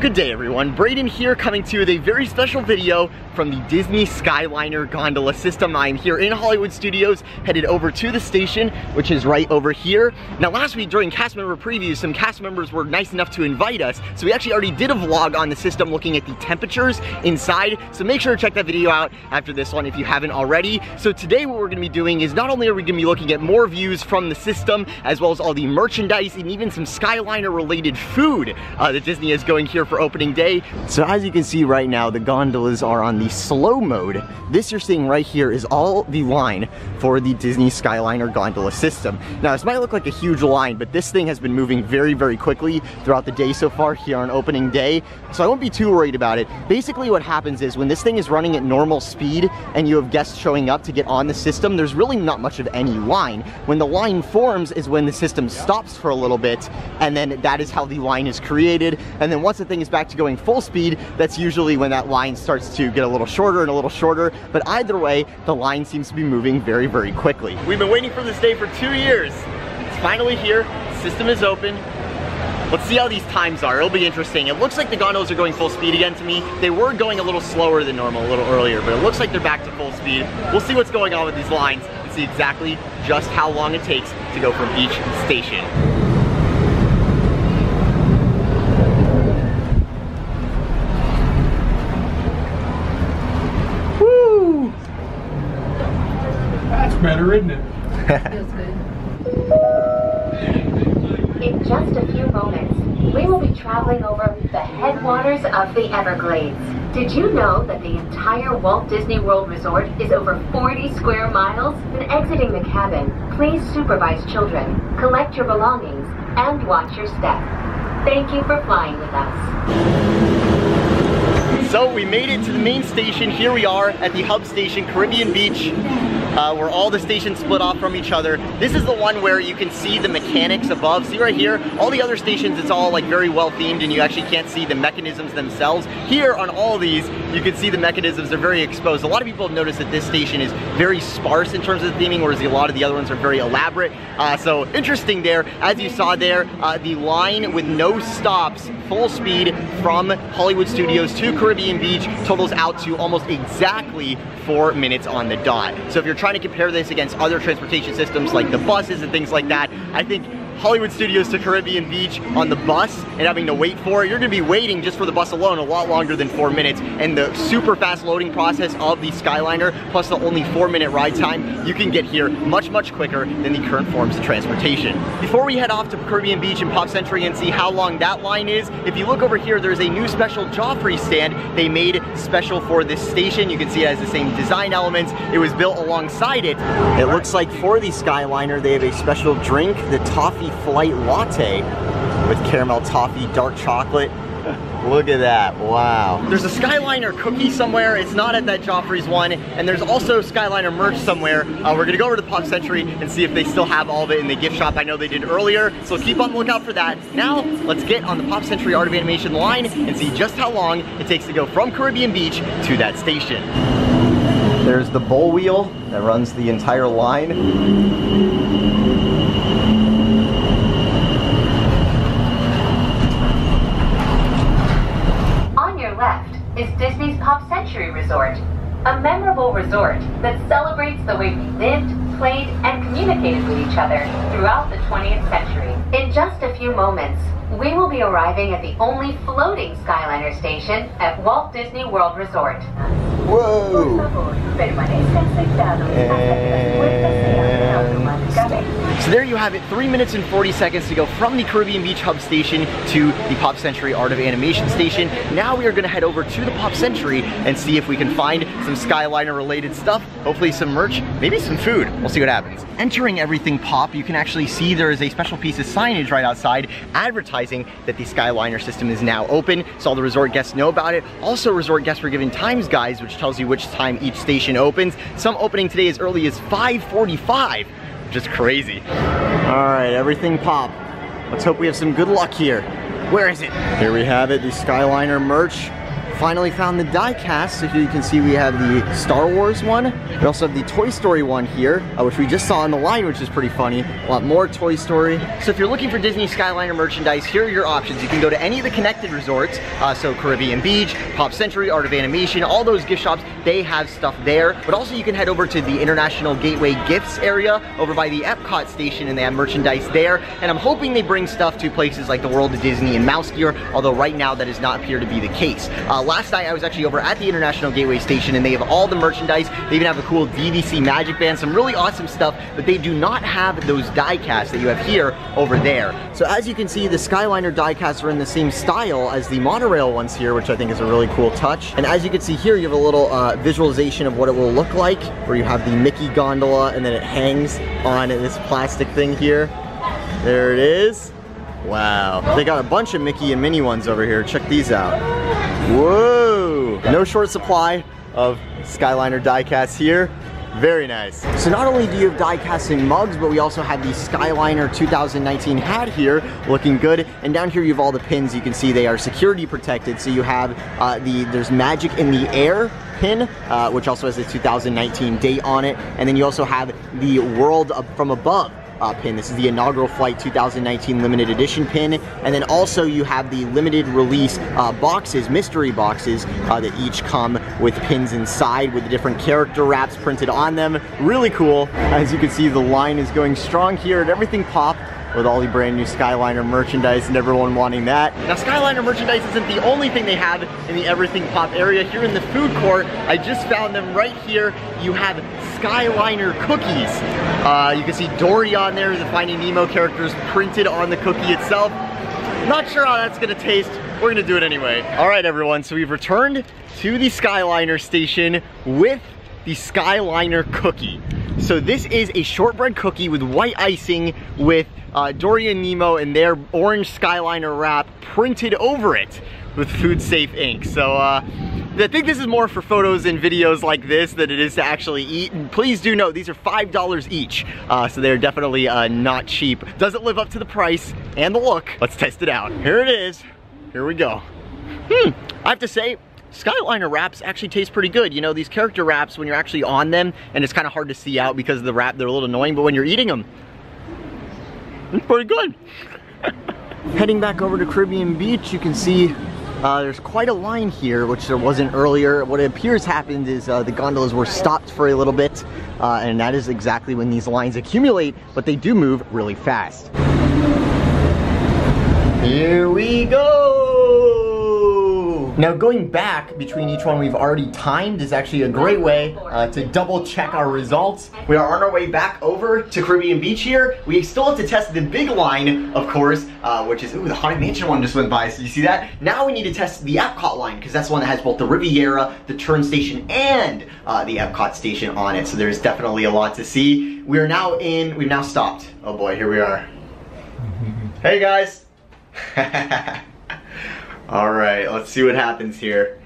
Good day everyone, Braden here coming to you with a very special video from the Disney Skyliner gondola system. I'm here in Hollywood Studios, headed over to the station, which is right over here. Now last week during cast member previews, some cast members were nice enough to invite us, so we actually already did a vlog on the system looking at the temperatures inside, so make sure to check that video out after this one if you haven't already. So today what we're going to be doing is not only are we going to be looking at more views from the system, as well as all the merchandise and even some Skyliner related food that Disney is going here for opening day. So as you can see right now, the gondolas are on the slow mode. This you're seeing right here is all the line for the Disney Skyliner gondola system. Now this might look like a huge line, but this thing has been moving very, very quickly throughout the day so far here on opening day. So I won't be too worried about it. Basically what happens is when this thing is running at normal speed and you have guests showing up to get on the system, there's really not much of any line. When the line forms is when the system stops for a little bit, and then that is how the line is created. And then once the thing is back to going full speed, that's usually when that line starts to get a little shorter and a little shorter. But either way, the line seems to be moving very, very quickly. We've been waiting for this day for 2 years. It's finally here. The system is open. Let's see how these times are. It'll be interesting. It looks like the gondolas are going full speed again to me. They were going a little slower than normal a little earlier, but it looks like they're back to full speed. We'll see what's going on with these lines and see exactly just how long it takes to go from each station. Better, isn't it? Feels good. In just a few moments, we will be traveling over the headwaters of the Everglades. Did you know that the entire Walt Disney World Resort is over 40 square miles? When exiting the cabin, please supervise children, collect your belongings, and watch your step. Thank you for flying with us. So we made it to the main station. Here we are at the hub station, Caribbean Beach, where all the stations split off from each other. This is the one where you can see the mechanics above. See right here, all the other stations, it's all like very well themed and you actually can't see the mechanisms themselves. Here on all of these, you can see the mechanisms, they're very exposed. A lot of people have noticed that this station is very sparse in terms of the theming, whereas a lot of the other ones are very elaborate. So interesting there, as you saw there, the line with no stops, full speed from Hollywood Studios to Caribbean Beach totals out to almost exactly 4 minutes on the dot. So if you're trying to compare this against other transportation systems like the buses and things like that, I think Hollywood Studios to Caribbean Beach on the bus and having to wait for it, you're gonna be waiting just for the bus alone a lot longer than 4 minutes. And the super fast loading process of the Skyliner, plus the only 4-minute ride time, you can get here much, much quicker than the current forms of transportation. Before we head off to Caribbean Beach and Pop Century and see how long that line is, if you look over here, there's a new special Joffrey stand they made special for this station. You can see it has the same design elements. It was built alongside it. It looks like for the Skyliner, they have a special drink, the Toffee Flight Latte with caramel toffee, dark chocolate. Look at that, wow. There's a Skyliner cookie somewhere, it's not at that Joffrey's one, and there's also Skyliner merch somewhere. We're gonna go over to Pop Century and see if they still have all of it in the gift shop. I know they did earlier, so keep on the lookout for that. Now, let's get on the Pop Century Art of Animation line and see just how long it takes to go from Caribbean Beach to that station. There's the bowl wheel that runs the entire line. Left is Disney's Pop Century Resort, a memorable resort that celebrates the way we lived, played, and communicated with each other throughout the 20th century. In just a few moments, we will be arriving at the only floating Skyliner station at Walt Disney World Resort. Whoa! So there you have it, 3 minutes and 40 seconds to go from the Caribbean Beach Hub station to the Pop Century Art of Animation station. Now we are gonna head over to the Pop Century and see if we can find some Skyliner related stuff, hopefully some merch, maybe some food. We'll see what happens. Entering Everything Pop, you can actually see there is a special piece of signage right outside advertising that the Skyliner system is now open, so all the resort guests know about it. Also, resort guests were given times guides, which tells you which time each station opens. Some opening today as early as 5:45. Just crazy. All right, Everything Pop. Let's hope we have some good luck here. Where is it? Here we have it, the Skyliner merch finally found the die cast. So here you can see we have the Star Wars one. We also have the Toy Story one here, which we just saw on the line, which is pretty funny. A lot more Toy Story. So if you're looking for Disney Skyliner merchandise, here are your options. You can go to any of the connected resorts, so Caribbean Beach, Pop Century, Art of Animation, all those gift shops, they have stuff there. But also you can head over to the International Gateway Gifts area over by the Epcot station, and they have merchandise there. And I'm hoping they bring stuff to places like the World of Disney and Mouse Gear, although right now that does not appear to be the case. Last night I was actually over at the International Gateway station, and they have all the merchandise. They even have a cool DVC Magic Band, some really awesome stuff, but they do not have those die casts that you have here over there. So as you can see, the Skyliner die casts are in the same style as the monorail ones here, which I think is a really cool touch. And as you can see here, you have a little visualization of what it will look like, where you have the Mickey gondola and then it hangs on this plastic thing here. There it is. Wow. They got a bunch of Mickey and Minnie ones over here. Check these out. Whoa. No short supply of Skyliner die casts here. Very nice. So not only do you have die casting mugs, but we also have the Skyliner 2019 hat here, looking good. And down here you have all the pins. You can see they are security protected. So you have there's Magic in the Air pin, which also has the 2019 date on it. And then you also have the World from Above pin. This is the inaugural flight 2019 limited edition pin. And then also you have the limited release boxes, mystery boxes, that each come with pins inside with the different character wraps printed on them. Really cool. As you can see, the line is going strong here at Everything Pop, with all the brand new Skyliner merchandise and everyone wanting that. Now Skyliner merchandise isn't the only thing they have in the Everything Pop area. Here in the food court, I just found them right here. You have Skyliner cookies. You can see Dory on there, the Finding Nemo characters printed on the cookie itself. Not sure how that's gonna taste. We're gonna do it anyway. All right everyone, so we've returned to the Skyliner station with the Skyliner cookie. So this is a shortbread cookie with white icing with Dory and Nemo and their orange Skyliner wrap printed over it with food safe ink. So I think this is more for photos and videos like this than it is to actually eat. And please do note, these are $5 each. So they're definitely not cheap. Does it live up to the price and the look? Let's test it out. Here it is. Here we go. I have to say, Skyliner wraps actually taste pretty good. You know, these character wraps, when you're actually on them, and it's kind of hard to see out because of the wrap, they're a little annoying, but when you're eating them, it's pretty good. Heading back over to Caribbean Beach, you can see there's quite a line here, which there wasn't earlier. What it appears happened is the gondolas were stopped for a little bit, and that is exactly when these lines accumulate, but they do move really fast. Here we go! Now going back between each one we've already timed is actually a great way to double check our results. We are on our way back over to Caribbean Beach here. We still have to test the big line, of course, which is, ooh, the Haunted Mansion one just went by, so you see that? Now we need to test the Epcot line, because that's the one that has both the Riviera, the Turn Station, and the Epcot station on it, so there's definitely a lot to see. We've now stopped. Oh boy, here we are. Hey guys! Alright, let's see what happens here.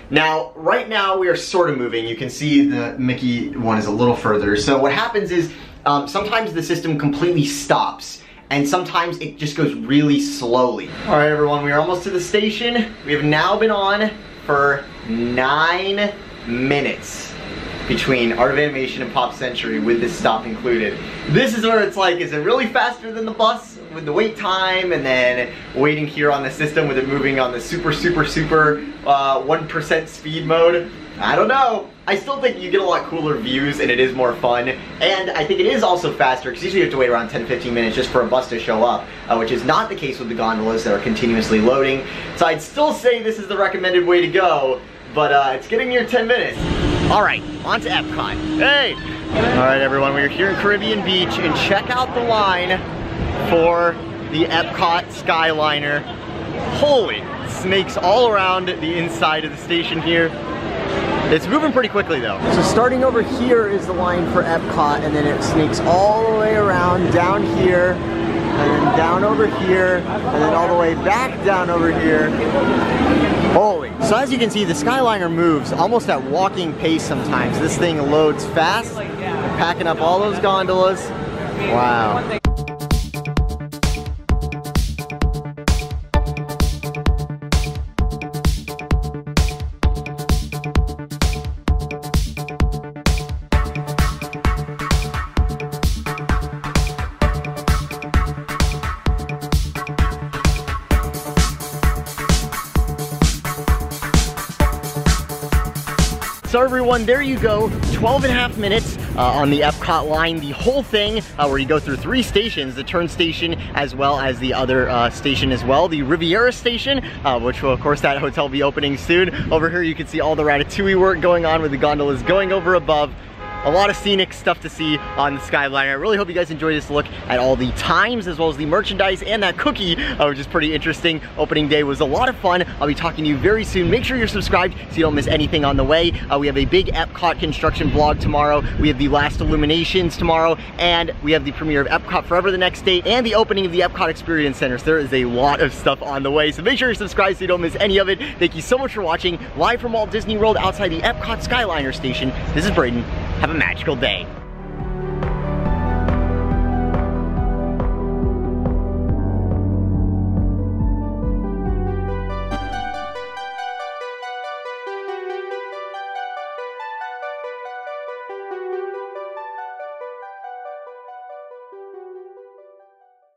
Now, right now we are sort of moving. You can see the Mickey one is a little further. So what happens is, sometimes the system completely stops, and sometimes it just goes really slowly. Alright everyone, we are almost to the station. We have now been on for 9 minutes between Art of Animation and Pop Century with this stop included. This is where it's like, is it really faster than the bus with the wait time, and then waiting here on the system with it moving on the super 1% speed mode? I don't know. I still think you get a lot cooler views and it is more fun, and I think it is also faster because usually you have to wait around 10-15 minutes just for a bus to show up, which is not the case with the gondolas that are continuously loading. So I'd still say this is the recommended way to go, but it's getting near 10 minutes. Alright, on to Epcot. Hey! Alright everyone, we're here in Caribbean Beach, and check out the line for the Epcot Skyliner. Holy snakes all around the inside of the station here. It's moving pretty quickly though. So starting over here is the line for Epcot, and then it snakes all the way around down here, and then down over here, and then all the way back down over here. Holy. So as you can see, the Skyliner moves almost at walking pace sometimes. This thing loads fast, packing up all those gondolas. Wow. So everyone, there you go, 12.5 minutes on the Epcot line, the whole thing, where you go through 3 stations, the turn station as well as the other station as well, the Riviera station, which will of course that hotel be opening soon. Over here you can see all the Ratatouille work going on with the gondolas going over above. A lot of scenic stuff to see on the Skyliner. I really hope you guys enjoyed this look at all the times as well as the merchandise and that cookie, which is pretty interesting. Opening day was a lot of fun. I'll be talking to you very soon. Make sure you're subscribed so you don't miss anything on the way. We have a big Epcot construction vlog tomorrow. We have the last illuminations tomorrow, and we have the premiere of Epcot Forever the next day, and the opening of the Epcot Experience Center. So there is a lot of stuff on the way. So make sure you're subscribed so you don't miss any of it. Thank you so much for watching. Live from Walt Disney World outside the Epcot Skyliner station. This is Braden. Have a magical day.